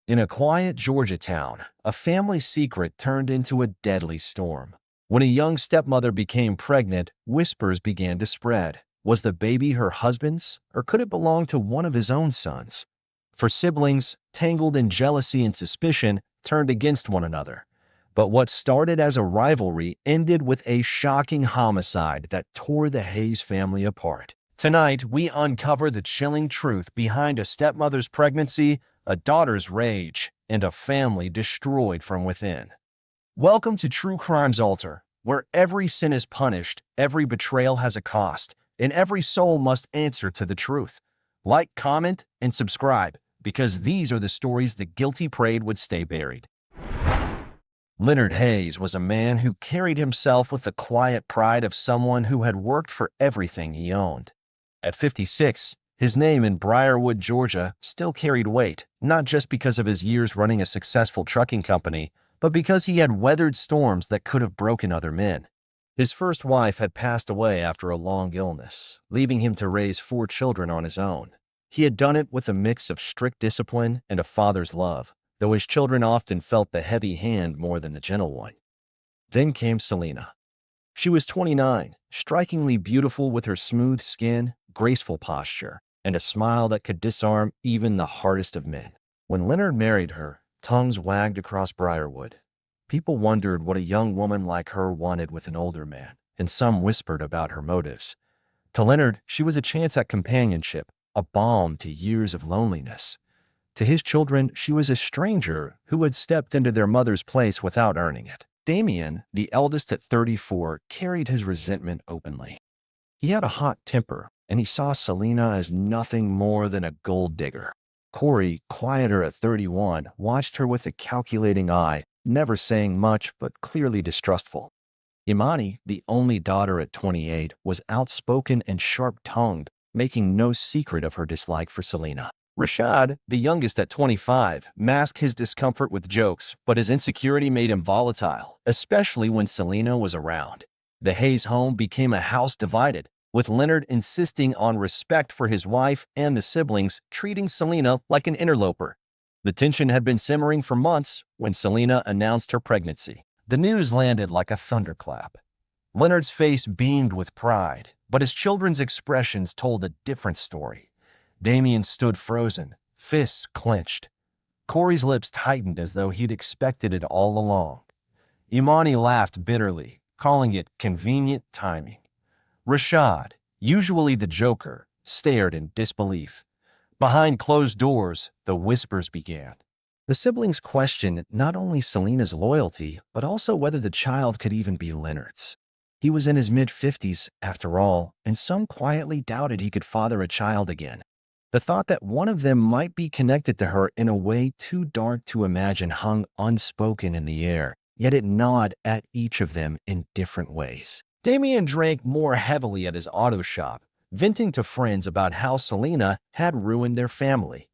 In a quiet Georgia town, a family secret turned into a deadly storm. When a young stepmother became pregnant, whispers began to spread. Was the baby her husband's, or could it belong to one of his own sons? For siblings, tangled in jealousy and suspicion, turned against one another. But what started as a rivalry ended with a shocking homicide that tore the Hayes family apart. Tonight, we uncover the chilling truth behind a stepmother's pregnancy, a daughter's rage, and a family destroyed from within. Welcome to True Crime's Altar, where every sin is punished, every betrayal has a cost, and every soul must answer to the truth. Like, comment, and subscribe, because these are the stories the guilty prayed would stay buried. Leonard Hayes was a man who carried himself with the quiet pride of someone who had worked for everything he owned. At 56, his name in Briarwood, Georgia, still carried weight, not just because of his years running a successful trucking company, but because he had weathered storms that could have broken other men. His first wife had passed away after a long illness, leaving him to raise 4 children on his own. He had done it with a mix of strict discipline and a father's love, though his children often felt the heavy hand more than the gentle one. Then came Selena. She was 29, strikingly beautiful with her smooth skin, graceful posture, and a smile that could disarm even the hardest of men. When Leonard married her, tongues wagged across Briarwood. People wondered what a young woman like her wanted with an older man, and some whispered about her motives. To Leonard, she was a chance at companionship, a balm to years of loneliness. To his children, she was a stranger who had stepped into their mother's place without earning it. Damien, the eldest at 34, carried his resentment openly. He had a hot temper, and he saw Selena as nothing more than a gold digger. Corey, quieter at 31, watched her with a calculating eye, never saying much but clearly distrustful. Imani, the only daughter at 28, was outspoken and sharp-tongued, making no secret of her dislike for Selena. Rashad, the youngest at 25, masked his discomfort with jokes, but his insecurity made him volatile, especially when Selena was around. The Hayes home became a house divided, with Leonard insisting on respect for his wife and the siblings, treating Selena like an interloper. The tension had been simmering for months when Selena announced her pregnancy. The news landed like a thunderclap. Leonard's face beamed with pride, but his children's expressions told a different story. Damien stood frozen, fists clenched. Corey's lips tightened as though he'd expected it all along. Imani laughed bitterly, calling it convenient timing. Rashad, usually the joker, stared in disbelief. Behind closed doors, the whispers began. The siblings questioned not only Selena's loyalty, but also whether the child could even be Leonard's. He was in his mid-50s, after all, and some quietly doubted he could father a child again. The thought that one of them might be connected to her in a way too dark to imagine hung unspoken in the air, yet it gnawed at each of them in different ways. Damien drank more heavily at his auto shop, venting to friends about how Selena had ruined their family.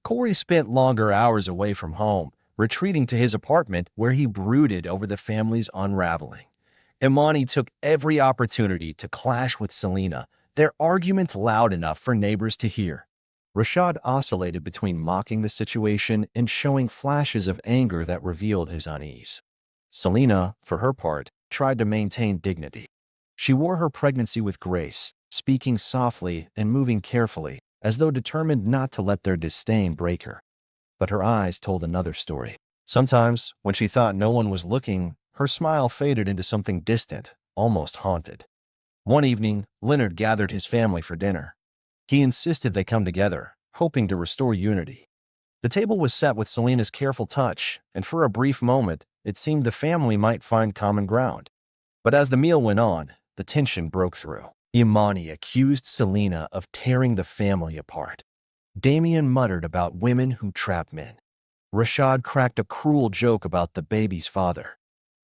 Corey spent longer hours away from home, retreating to his apartment where he brooded over the family's unraveling. Imani took every opportunity to clash with Selena, their argument loud enough for neighbors to hear. Rashad oscillated between mocking the situation and showing flashes of anger that revealed his unease. Selena, for her part, tried to maintain dignity. She wore her pregnancy with grace, speaking softly and moving carefully, as though determined not to let their disdain break her. But her eyes told another story. Sometimes, when she thought no one was looking, her smile faded into something distant, almost haunted. One evening, Leonard gathered his family for dinner. He insisted they come together, hoping to restore unity. The table was set with Selena's careful touch, and for a brief moment, it seemed the family might find common ground. But as the meal went on, the tension broke through. Imani accused Selena of tearing the family apart. Damien muttered about women who trap men. Rashad cracked a cruel joke about the baby's father.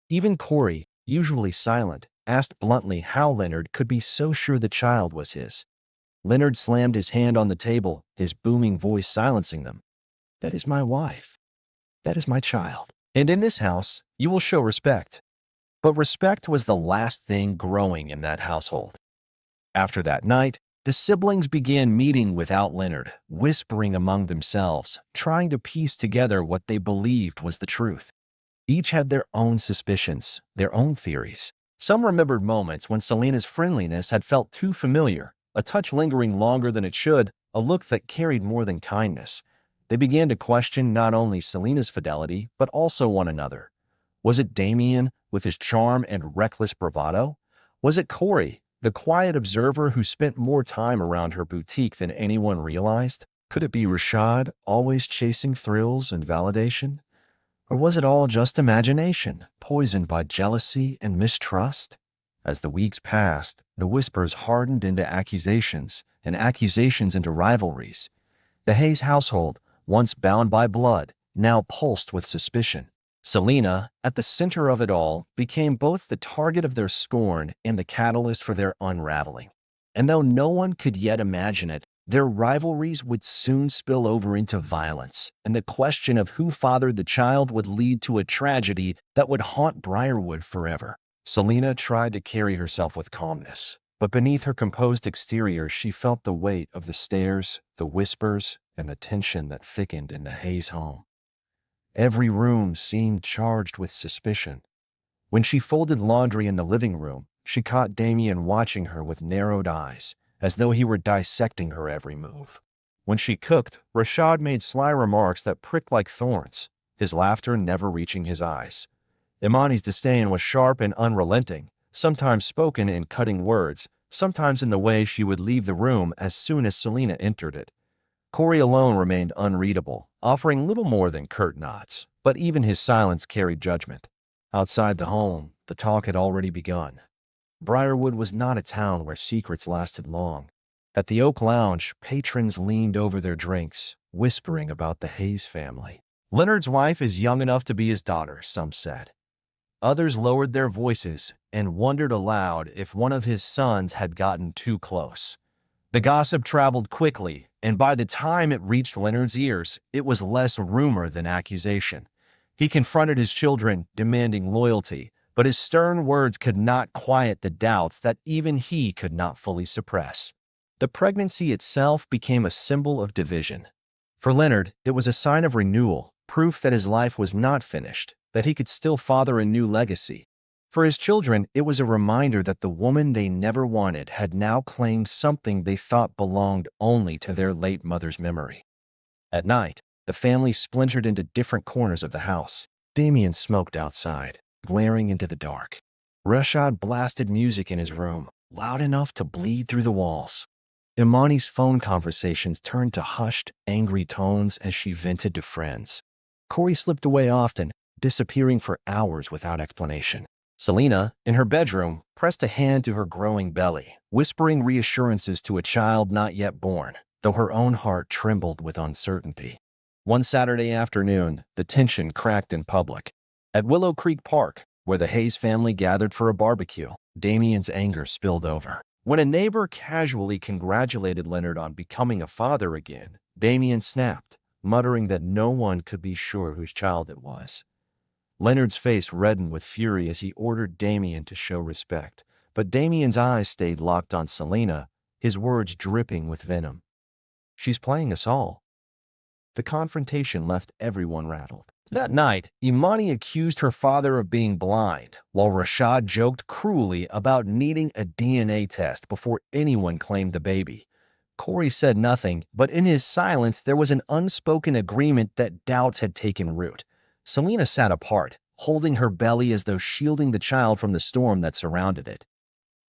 Even Corey, usually silent, asked bluntly how Leonard could be so sure the child was his. Leonard slammed his hand on the table, his booming voice silencing them. "That is my wife. That is my child. And in this house, you will show respect." But respect was the last thing growing in that household. After that night, The siblings began meeting without Leonard, whispering among themselves, trying to piece together what they believed was the truth. Each had their own suspicions, their own theories. Some remembered moments when Selena's friendliness had felt too familiar, a touch lingering longer than it should, a look that carried more than kindness. They began to question not only Selena's fidelity, but also one another. Was it Damien, with his charm and reckless bravado? Was it Corey, the quiet observer who spent more time around her boutique than anyone realized? Could it be Rashad, always chasing thrills and validation? Or was it all just imagination, poisoned by jealousy and mistrust? As the weeks passed, the whispers hardened into accusations, and accusations into rivalries. The Hayes household, once bound by blood, now pulsed with suspicion. Selena, at the center of it all, became both the target of their scorn and the catalyst for their unraveling. And though no one could yet imagine it, their rivalries would soon spill over into violence, and the question of who fathered the child would lead to a tragedy that would haunt Briarwood forever. Selena tried to carry herself with calmness, but beneath her composed exterior she felt the weight of the stares, the whispers, and the tension that thickened in the Hayes home. Every room seemed charged with suspicion. When she folded laundry in the living room, she caught Damien watching her with narrowed eyes, as though he were dissecting her every move. When she cooked, Rashad made sly remarks that pricked like thorns, his laughter never reaching his eyes. Imani's disdain was sharp and unrelenting, sometimes spoken in cutting words, sometimes in the way she would leave the room as soon as Selena entered it. Corey alone remained unreadable, offering little more than curt nods, but even his silence carried judgment. Outside the home, the talk had already begun. Briarwood was not a town where secrets lasted long. At the Oak Lounge, patrons leaned over their drinks, whispering about the Hayes family. Leonard's wife is young enough to be his daughter, some said. Others lowered their voices and wondered aloud if one of his sons had gotten too close. The gossip traveled quickly, and by the time it reached Leonard's ears, it was less rumor than accusation. He confronted his children, demanding loyalty, but his stern words could not quiet the doubts that even he could not fully suppress. The pregnancy itself became a symbol of division. For Leonard, it was a sign of renewal, proof that his life was not finished, that he could still father a new legacy. For his children, it was a reminder that the woman they never wanted had now claimed something they thought belonged only to their late mother's memory. At night, the family splintered into different corners of the house. Damien smoked outside, glaring into the dark. Rashad blasted music in his room, loud enough to bleed through the walls. Imani's phone conversations turned to hushed, angry tones as she vented to friends. Corey slipped away often, disappearing for hours without explanation. Selena, in her bedroom, pressed a hand to her growing belly, whispering reassurances to a child not yet born, though her own heart trembled with uncertainty. One Saturday afternoon, the tension cracked in public. At Willow Creek Park, where the Hayes family gathered for a barbecue, Damien's anger spilled over. When a neighbor casually congratulated Leonard on becoming a father again, Damien snapped, muttering that no one could be sure whose child it was. Leonard's face reddened with fury as he ordered Damien to show respect, but Damien's eyes stayed locked on Selena, his words dripping with venom. "She's playing us all." The confrontation left everyone rattled. That night, Imani accused her father of being blind, while Rashad joked cruelly about needing a DNA test before anyone claimed the baby. Corey said nothing, but in his silence there was an unspoken agreement that doubts had taken root. Selena sat apart, holding her belly as though shielding the child from the storm that surrounded it.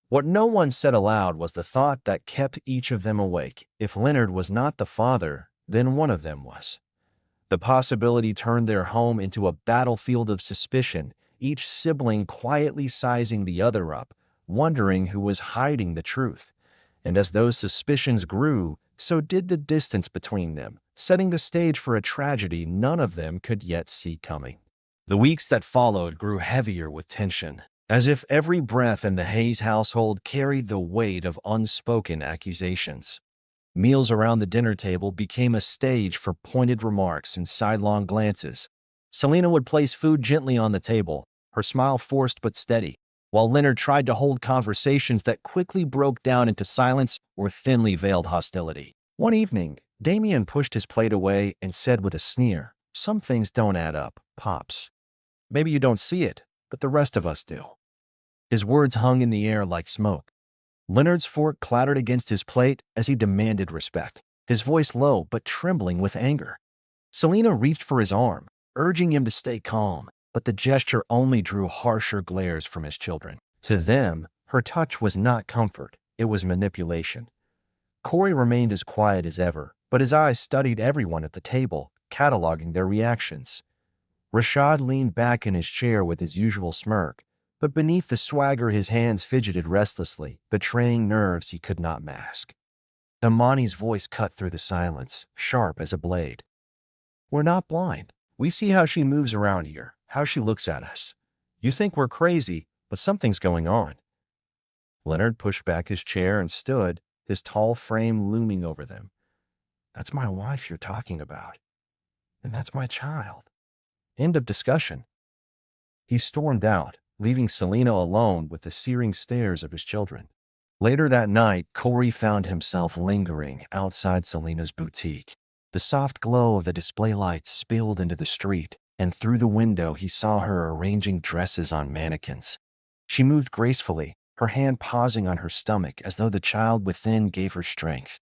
What no one said aloud was the thought that kept each of them awake. If Leonard was not the father, then one of them was. The possibility turned their home into a battlefield of suspicion, each sibling quietly sizing the other up, wondering who was hiding the truth. And as those suspicions grew, so did the distance between them, setting the stage for a tragedy none of them could yet see coming. The weeks that followed grew heavier with tension, as if every breath in the Hayes household carried the weight of unspoken accusations. Meals around the dinner table became a stage for pointed remarks and sidelong glances. Selena would place food gently on the table, her smile forced but steady. while Leonard tried to hold conversations that quickly broke down into silence or thinly veiled hostility. One evening, Damien pushed his plate away and said with a sneer, "Some things don't add up, Pops. Maybe you don't see it, but the rest of us do." His words hung in the air like smoke. Leonard's fork clattered against his plate as he demanded respect, his voice low but trembling with anger. Selena reached for his arm, urging him to stay calm, but the gesture only drew harsher glares from his children. To them, her touch was not comfort, it was manipulation. Corey remained as quiet as ever, but his eyes studied everyone at the table, cataloging their reactions. Rashad leaned back in his chair with his usual smirk, but beneath the swagger his hands fidgeted restlessly, betraying nerves he could not mask. Imani's voice cut through the silence, sharp as a blade. "We're not blind. We see how she moves around here, how she looks at us. You think we're crazy, but something's going on." Leonard pushed back his chair and stood, his tall frame looming over them. "That's my wife you're talking about. And that's my child." End of discussion. He stormed out, leaving Selena alone with the searing stares of his children. Later that night, Corey found himself lingering outside Selena's boutique. The soft glow of the display lights spilled into the street, and through the window he saw her arranging dresses on mannequins. She moved gracefully, her hand pausing on her stomach as though the child within gave her strength.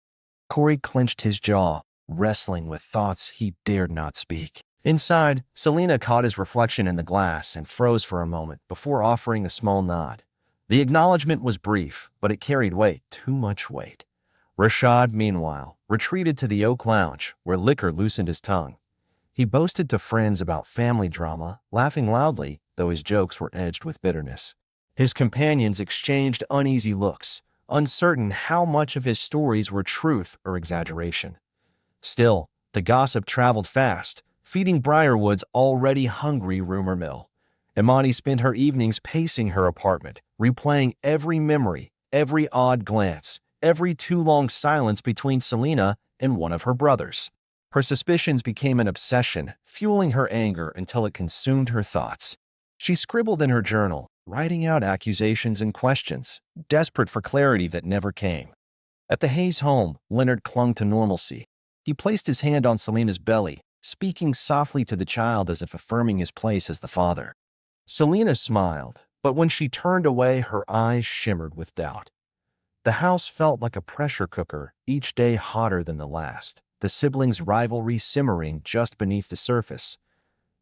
Corey clenched his jaw, wrestling with thoughts he dared not speak. Inside, Selena caught his reflection in the glass and froze for a moment before offering a small nod. The acknowledgement was brief, but it carried weight, too much weight. Rashad, meanwhile, retreated to the Oak Lounge, where liquor loosened his tongue. He boasted to friends about family drama, laughing loudly, though his jokes were edged with bitterness. His companions exchanged uneasy looks, uncertain how much of his stories were truth or exaggeration. Still, the gossip traveled fast, feeding Briarwood's already hungry rumor mill. Imani spent her evenings pacing her apartment, replaying every memory, every odd glance, every too-long silence between Selena and one of her brothers. Her suspicions became an obsession, fueling her anger until it consumed her thoughts. She scribbled in her journal, writing out accusations and questions, desperate for clarity that never came. At the Hayes home, Leonard clung to normalcy. He placed his hand on Selena's belly, speaking softly to the child as if affirming his place as the father. Selena smiled, but when she turned away, her eyes shimmered with doubt. The house felt like a pressure cooker, each day hotter than the last, the siblings' rivalry simmering just beneath the surface.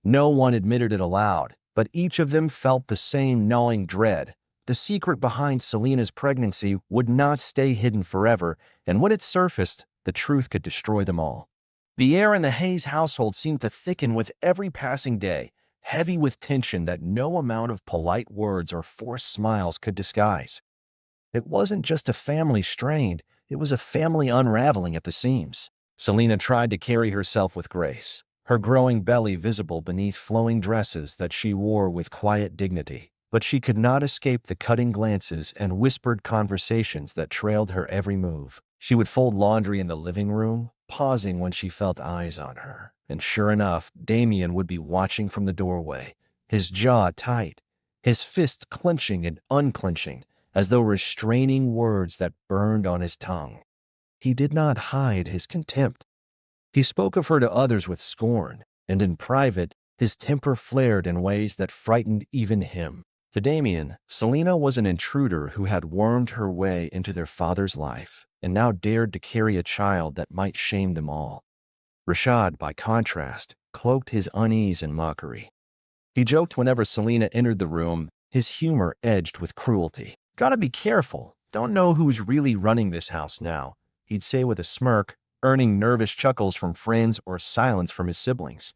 No one admitted it aloud, but each of them felt the same gnawing dread. The secret behind Selena's pregnancy would not stay hidden forever, and when it surfaced, the truth could destroy them all. The air in the Hayes household seemed to thicken with every passing day, heavy with tension that no amount of polite words or forced smiles could disguise. It wasn't just a family strained, it was a family unraveling at the seams. Selena tried to carry herself with grace, her growing belly visible beneath flowing dresses that she wore with quiet dignity. But she could not escape the cutting glances and whispered conversations that trailed her every move. She would fold laundry in the living room, pausing when she felt eyes on her. And sure enough, Damien would be watching from the doorway, his jaw tight, his fists clenching and unclenching, as though restraining words that burned on his tongue. He did not hide his contempt. He spoke of her to others with scorn, and in private, his temper flared in ways that frightened even him. To Damien, Selena was an intruder who had wormed her way into their father's life, and now dared to carry a child that might shame them all. Rashad, by contrast, cloaked his unease in mockery. He joked whenever Selena entered the room, his humor edged with cruelty. "Gotta be careful. Don't know who's really running this house now," he'd say with a smirk, earning nervous chuckles from friends or silence from his siblings.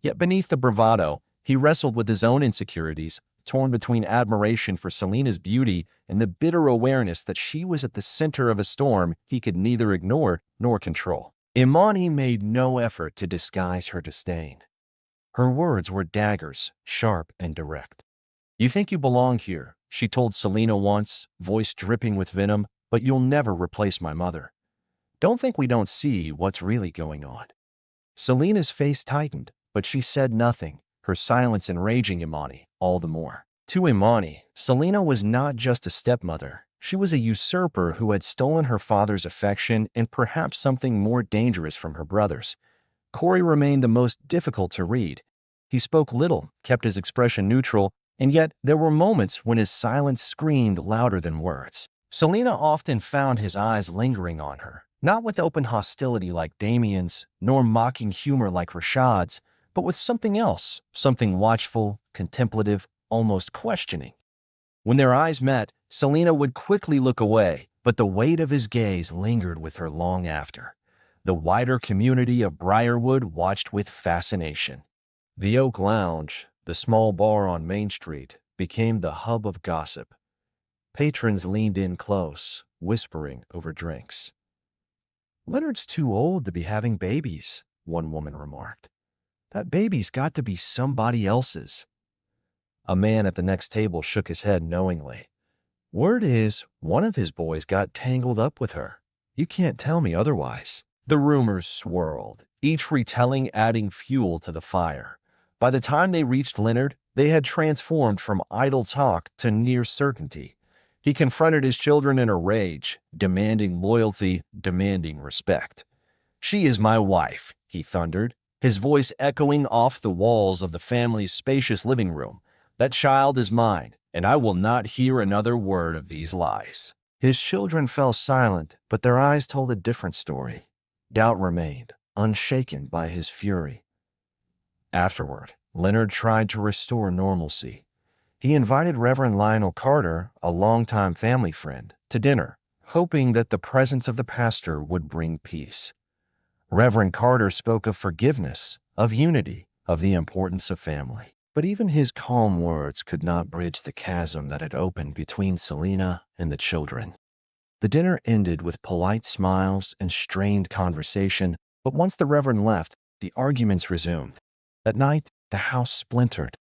Yet beneath the bravado, he wrestled with his own insecurities, torn between admiration for Selena's beauty and the bitter awareness that she was at the center of a storm he could neither ignore nor control. Imani made no effort to disguise her disdain. Her words were daggers, sharp and direct. "You think you belong here," she told Selena once, voice dripping with venom, "but you'll never replace my mother. Don't think we don't see what's really going on." Selena's face tightened, but she said nothing, her silence enraging Imani all the more. To Imani, Selena was not just a stepmother. She was a usurper who had stolen her father's affection and perhaps something more dangerous from her brothers. Corey remained the most difficult to read. He spoke little, kept his expression neutral, and yet there were moments when his silence screamed louder than words. Selena often found his eyes lingering on her, not with open hostility like Damien's, nor mocking humor like Rashad's, but with something else, something watchful, contemplative, almost questioning. When their eyes met, Selena would quickly look away, but the weight of his gaze lingered with her long after. The wider community of Briarwood watched with fascination. The Oak Lounge, the small bar on Main Street, became the hub of gossip. Patrons leaned in close, whispering over drinks. "Leonard's too old to be having babies," one woman remarked. "That baby's got to be somebody else's." A man at the next table shook his head knowingly. "Word is, one of his boys got tangled up with her. You can't tell me otherwise." The rumors swirled, each retelling adding fuel to the fire. By the time they reached Leonard, they had transformed from idle talk to near certainty. He confronted his children in a rage, demanding loyalty, demanding respect. "She is my wife," he thundered, his voice echoing off the walls of the family's spacious living room. "That child is mine, and I will not hear another word of these lies." His children fell silent, but their eyes told a different story. Doubt remained, unshaken by his fury. Afterward, Leonard tried to restore normalcy. He invited Reverend Lionel Carter, a longtime family friend, to dinner, hoping that the presence of the pastor would bring peace. Reverend Carter spoke of forgiveness, of unity, of the importance of family. But even his calm words could not bridge the chasm that had opened between Selena and the children. The dinner ended with polite smiles and strained conversation, but once the Reverend left, the arguments resumed. At night, the house splintered.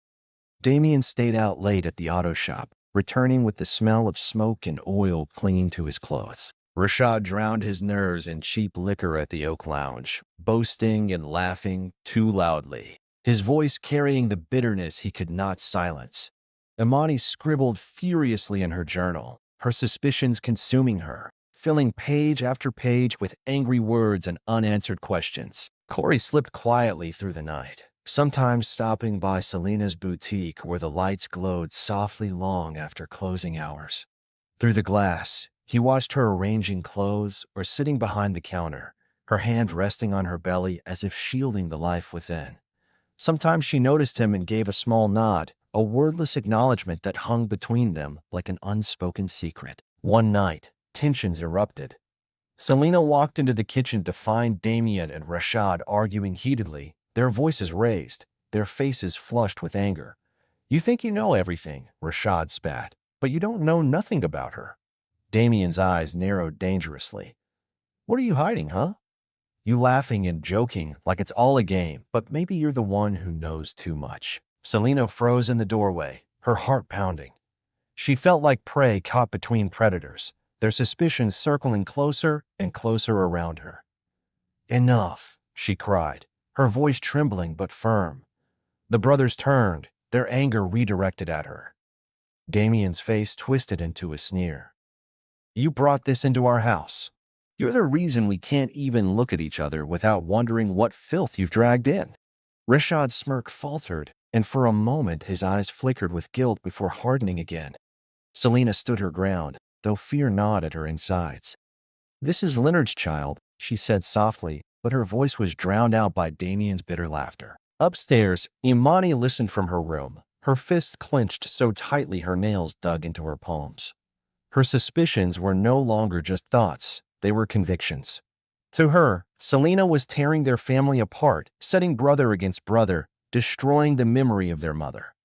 Damien stayed out late at the auto shop, returning with the smell of smoke and oil clinging to his clothes. Rashad drowned his nerves in cheap liquor at the Oak Lounge, boasting and laughing too loudly, his voice carrying the bitterness he could not silence. Imani scribbled furiously in her journal, her suspicions consuming her, filling page after page with angry words and unanswered questions. Corey slipped quietly through the night, sometimes stopping by Selena's boutique where the lights glowed softly long after closing hours. Through the glass, he watched her arranging clothes or sitting behind the counter, her hand resting on her belly as if shielding the life within. Sometimes she noticed him and gave a small nod, a wordless acknowledgement that hung between them like an unspoken secret. One night, tensions erupted. Selena walked into the kitchen to find Damien and Rashad arguing heatedly, their voices raised, their faces flushed with anger. "You think you know everything," Rashad spat, "but you don't know nothing about her." Damien's eyes narrowed dangerously. "What are you hiding, huh? You laughing and joking like it's all a game, but maybe you're the one who knows too much." Selena froze in the doorway, her heart pounding. She felt like prey caught between predators, their suspicions circling closer and closer around her. "Enough," she cried, her voice trembling but firm. The brothers turned, their anger redirected at her. Damien's face twisted into a sneer. "You brought this into our house. You're the reason we can't even look at each other without wondering what filth you've dragged in." Rashad's smirk faltered, and for a moment his eyes flickered with guilt before hardening again. Selena stood her ground, though fear gnawed at her insides. "This is Leonard's child," she said softly, but her voice was drowned out by Damien's bitter laughter. Upstairs, Imani listened from her room, her fists clenched so tightly her nails dug into her palms. Her suspicions were no longer just thoughts, they were convictions. To her, Selena was tearing their family apart, setting brother against brother, destroying the memory of their mother.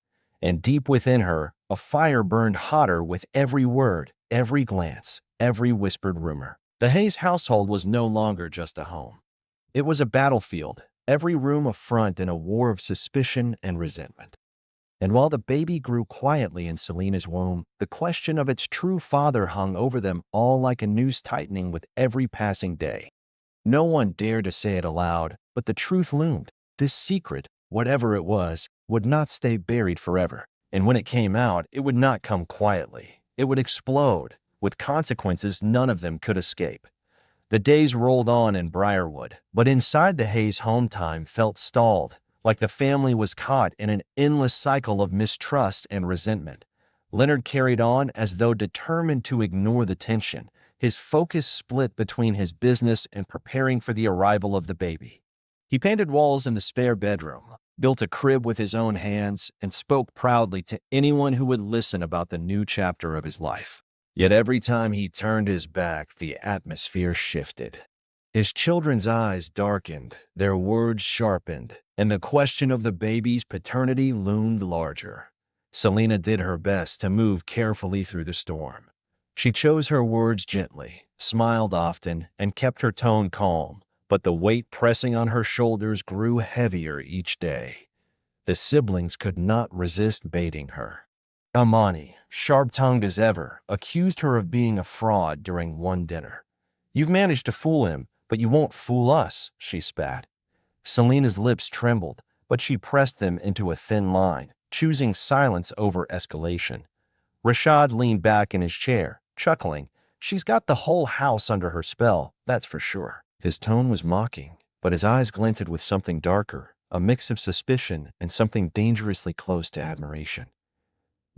And deep within her, a fire burned hotter with every word, every glance, every whispered rumor. The Hayes household was no longer just a home. It was a battlefield, every room a front in a war of suspicion and resentment. And while the baby grew quietly in Selena's womb, the question of its true father hung over them all like a noose tightening with every passing day. No one dared to say it aloud, but the truth loomed. This secret, whatever it was, would not stay buried forever. And when it came out, it would not come quietly. It would explode, with consequences none of them could escape. The days rolled on in Briarwood, but inside the Hayes home time felt stalled, like the family was caught in an endless cycle of mistrust and resentment. Leonard carried on as though determined to ignore the tension, his focus split between his business and preparing for the arrival of the baby. He painted walls in the spare bedroom, built a crib with his own hands, and spoke proudly to anyone who would listen about the new chapter of his life. Yet every time he turned his back, the atmosphere shifted. His children's eyes darkened, their words sharpened, and the question of the baby's paternity loomed larger. Selena did her best to move carefully through the storm. She chose her words gently, smiled often, and kept her tone calm, but the weight pressing on her shoulders grew heavier each day. The siblings could not resist baiting her. Imani, sharp-tongued as ever, accused her of being a fraud during one dinner. "You've managed to fool him, but you won't fool us," she spat. Selena's lips trembled, but she pressed them into a thin line, choosing silence over escalation. Rashad leaned back in his chair, chuckling. "She's got the whole house under her spell, that's for sure." His tone was mocking, but his eyes glinted with something darker, a mix of suspicion and something dangerously close to admiration.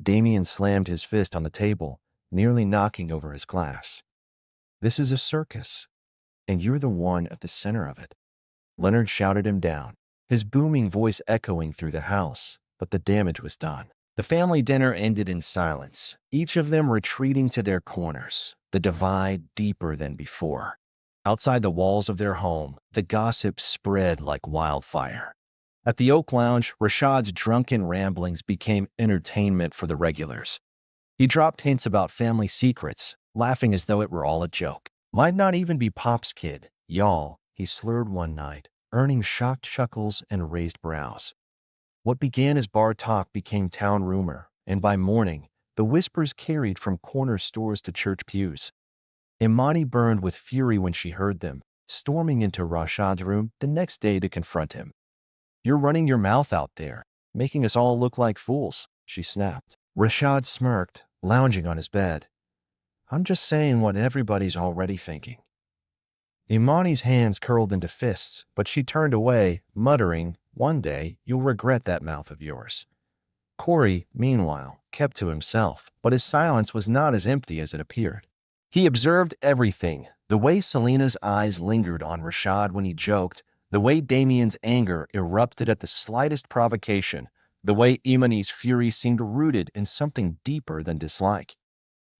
Damien slammed his fist on the table, nearly knocking over his glass. "This is a circus, and you're the one at the center of it." Leonard shouted him down, his booming voice echoing through the house, but the damage was done. The family dinner ended in silence, each of them retreating to their corners, the divide deeper than before. Outside the walls of their home, the gossip spread like wildfire. At the Oak Lounge, Rashad's drunken ramblings became entertainment for the regulars. He dropped hints about family secrets, laughing as though it were all a joke. "Might not even be Pop's kid, y'all," he slurred one night, earning shocked chuckles and raised brows. What began as bar talk became town rumor, and by morning, the whispers carried from corner stores to church pews. Imani burned with fury when she heard them, storming into Rashad's room the next day to confront him. "You're running your mouth out there, making us all look like fools," she snapped. Rashad smirked, lounging on his bed. "I'm just saying what everybody's already thinking." Imani's hands curled into fists, but she turned away, muttering, "One day, you'll regret that mouth of yours." Corey, meanwhile, kept to himself, but his silence was not as empty as it appeared. He observed everything, the way Selena's eyes lingered on Rashad when he joked, the way Damien's anger erupted at the slightest provocation, the way Imani's fury seemed rooted in something deeper than dislike.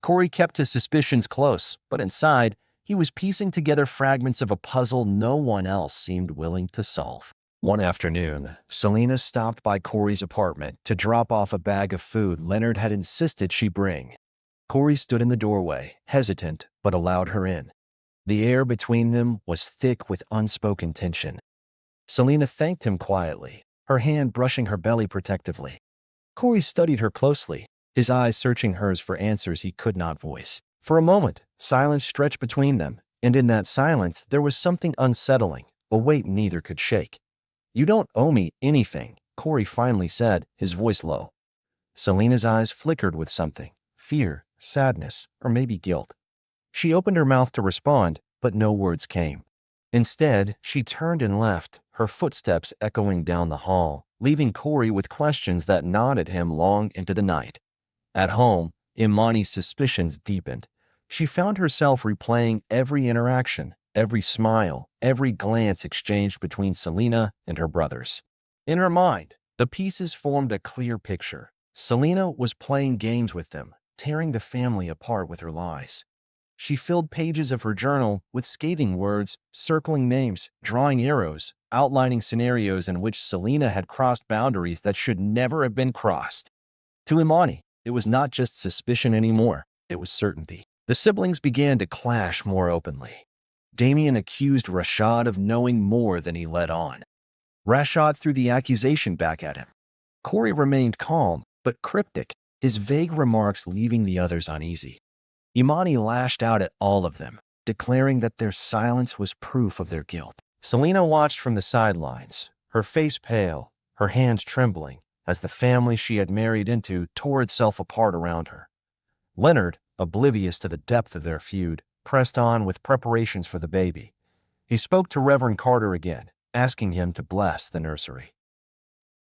Corey kept his suspicions close, but inside, he was piecing together fragments of a puzzle no one else seemed willing to solve. One afternoon, Selena stopped by Corey's apartment to drop off a bag of food Leonard had insisted she bring. Corey stood in the doorway, hesitant, but allowed her in. The air between them was thick with unspoken tension. Selena thanked him quietly, her hand brushing her belly protectively. Corey studied her closely, his eyes searching hers for answers he could not voice. For a moment, silence stretched between them, and in that silence there was something unsettling, a weight neither could shake. "You don't owe me anything," Corey finally said, his voice low. Selena's eyes flickered with something, fear, sadness, or maybe guilt. She opened her mouth to respond, but no words came. Instead, she turned and left, her footsteps echoing down the hall, leaving Corey with questions that gnawed at him long into the night. At home, Imani's suspicions deepened. She found herself replaying every interaction, every smile, every glance exchanged between Selena and her brothers. In her mind, the pieces formed a clear picture. Selena was playing games with them, tearing the family apart with her lies. She filled pages of her journal with scathing words, circling names, drawing arrows, outlining scenarios in which Selena had crossed boundaries that should never have been crossed. To Imani, it was not just suspicion anymore, it was certainty. The siblings began to clash more openly. Damien accused Rashad of knowing more than he let on. Rashad threw the accusation back at him. Corey remained calm, but cryptic, his vague remarks leaving the others uneasy. Imani lashed out at all of them, declaring that their silence was proof of their guilt. Selena watched from the sidelines, her face pale, her hands trembling, as the family she had married into tore itself apart around her. Leonard, oblivious to the depth of their feud, pressed on with preparations for the baby. He spoke to Reverend Carter again, asking him to bless the nursery.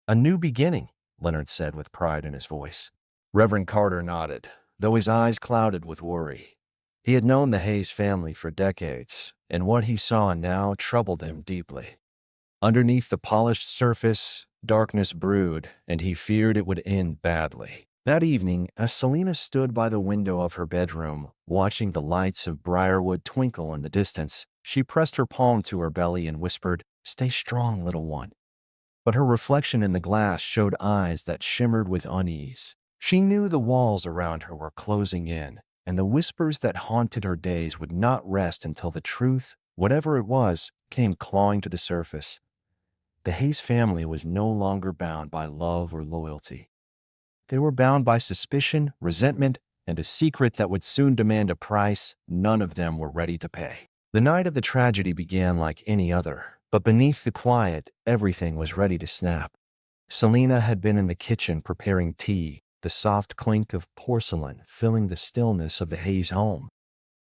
"A new beginning," Leonard said with pride in his voice. Reverend Carter nodded, though his eyes clouded with worry. He had known the Hayes family for decades, and what he saw now troubled him deeply. Underneath the polished surface, darkness brewed, and he feared it would end badly. That evening, as Selena stood by the window of her bedroom, watching the lights of Briarwood twinkle in the distance, she pressed her palm to her belly and whispered, "Stay strong, little one." But her reflection in the glass showed eyes that shimmered with unease. She knew the walls around her were closing in, and the whispers that haunted her days would not rest until the truth, whatever it was, came clawing to the surface. The Hayes family was no longer bound by love or loyalty. They were bound by suspicion, resentment, and a secret that would soon demand a price none of them were ready to pay. The night of the tragedy began like any other, but beneath the quiet, everything was ready to snap. Selena had been in the kitchen preparing tea, the soft clink of porcelain filling the stillness of the Hayes home.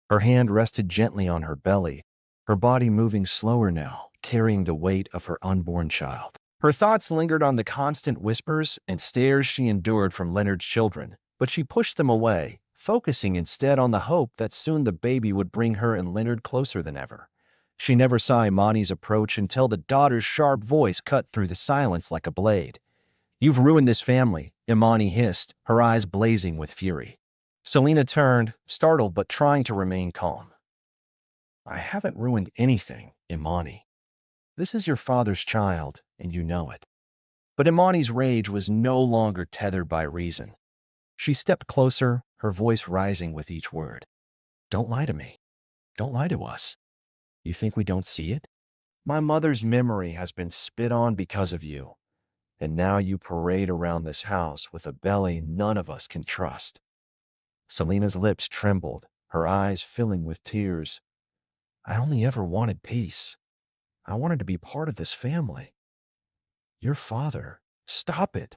Her hand rested gently on her belly, her body moving slower now, carrying the weight of her unborn child. Her thoughts lingered on the constant whispers and stares she endured from Leonard's children, but she pushed them away, focusing instead on the hope that soon the baby would bring her and Leonard closer than ever. She never saw Imani's approach until the daughter's sharp voice cut through the silence like a blade. "You've ruined this family," Imani hissed, her eyes blazing with fury. Selena turned, startled but trying to remain calm. "I haven't ruined anything, Imani. This is your father's child, and you know it." But Imani's rage was no longer tethered by reason. She stepped closer, her voice rising with each word. "Don't lie to me. Don't lie to us. You think we don't see it? My mother's memory has been spit on because of you, and now you parade around this house with a belly none of us can trust." Selena's lips trembled, her eyes filling with tears. "I only ever wanted peace. I wanted to be part of this family. Your father, stop it."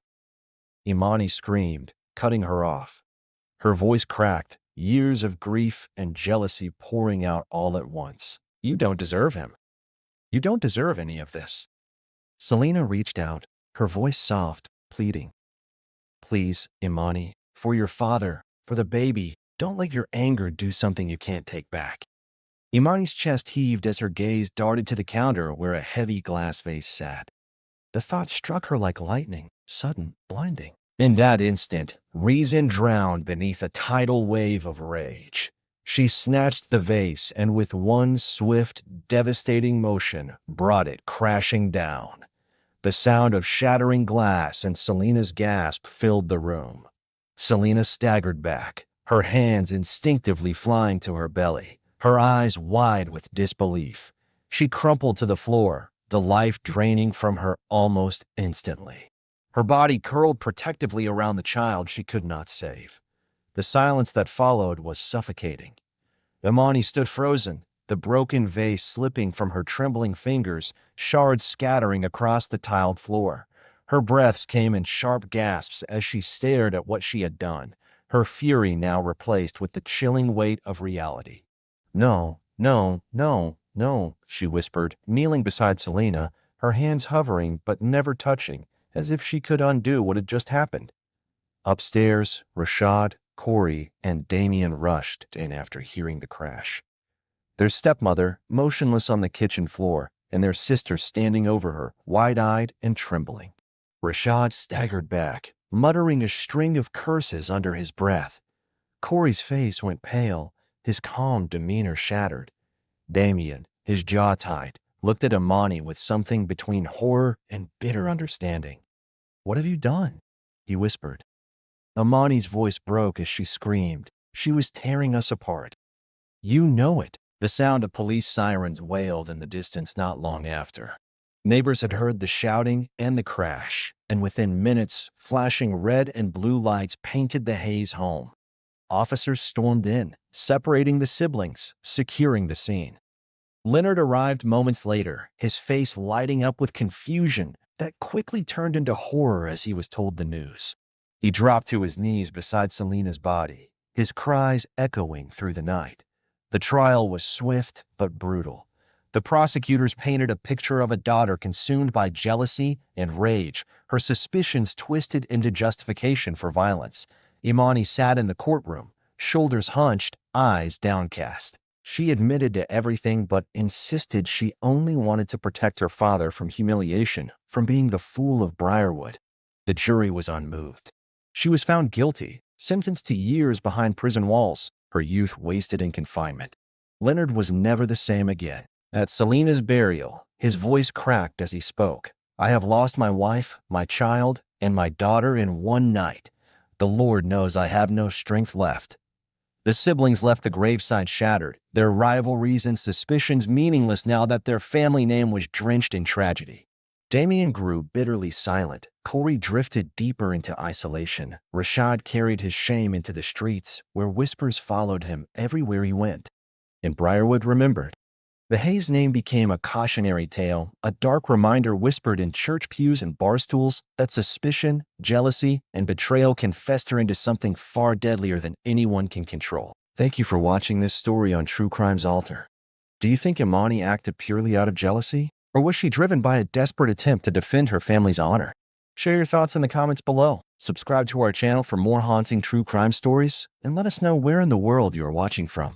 Imani screamed, cutting her off. Her voice cracked, years of grief and jealousy pouring out all at once. "You don't deserve him. You don't deserve any of this." Selena reached out, her voice soft, pleading. "Please, Imani, for your father, for the baby, don't let your anger do something you can't take back." Imani's chest heaved as her gaze darted to the counter where a heavy glass vase sat. The thought struck her like lightning, sudden, blinding. In that instant, reason drowned beneath a tidal wave of rage. She snatched the vase and with one swift, devastating motion, brought it crashing down. The sound of shattering glass and Selena's gasp filled the room. Selena staggered back, her hands instinctively flying to her belly, her eyes wide with disbelief. She crumpled to the floor, the life draining from her almost instantly. Her body curled protectively around the child she could not save. The silence that followed was suffocating. Imani stood frozen, the broken vase slipping from her trembling fingers, shards scattering across the tiled floor. Her breaths came in sharp gasps as she stared at what she had done, her fury now replaced with the chilling weight of reality. "No, no, no, no," she whispered, kneeling beside Selena, her hands hovering but never touching, as if she could undo what had just happened. Upstairs, Rashad, Corey, and Damien rushed in after hearing the crash. Their stepmother, motionless on the kitchen floor, and their sister standing over her, wide-eyed and trembling. Rashad staggered back, muttering a string of curses under his breath. Corey's face went pale, his calm demeanor shattered. Damien, his jaw tight, looked at Imani with something between horror and bitter understanding. "What have you done?" he whispered. Imani's voice broke as she screamed. "She was tearing us apart. You know it." The sound of police sirens wailed in the distance not long after. Neighbors had heard the shouting and the crash, and within minutes, flashing red and blue lights painted the Hayes home. Officers stormed in, separating the siblings, securing the scene. Leonard arrived moments later, his face lighting up with confusion, that quickly turned into horror as he was told the news. He dropped to his knees beside Selena's body, his cries echoing through the night. The trial was swift but brutal. The prosecutors painted a picture of a daughter consumed by jealousy and rage, her suspicions twisted into justification for violence. Imani sat in the courtroom, shoulders hunched, eyes downcast. She admitted to everything but insisted she only wanted to protect her father from humiliation, from being the fool of Briarwood. The jury was unmoved. She was found guilty, sentenced to years behind prison walls, her youth wasted in confinement. Leonard was never the same again. At Selena's burial, his voice cracked as he spoke. I have lost my wife, my child, and my daughter in one night. The Lord knows I have no strength left. The siblings left the graveside shattered, their rivalries and suspicions meaningless now that their family name was drenched in tragedy. Damien grew bitterly silent. Corey drifted deeper into isolation. Rashad carried his shame into the streets, where whispers followed him everywhere he went. And Briarwood remembered. The Hayes name became a cautionary tale, a dark reminder whispered in church pews and bar stools that suspicion, jealousy, and betrayal can fester into something far deadlier than anyone can control. Thank you for watching this story on True Crime's Altar. Do you think Imani acted purely out of jealousy? Or was she driven by a desperate attempt to defend her family's honor? Share your thoughts in the comments below. Subscribe to our channel for more haunting true crime stories, and let us know where in the world you are watching from.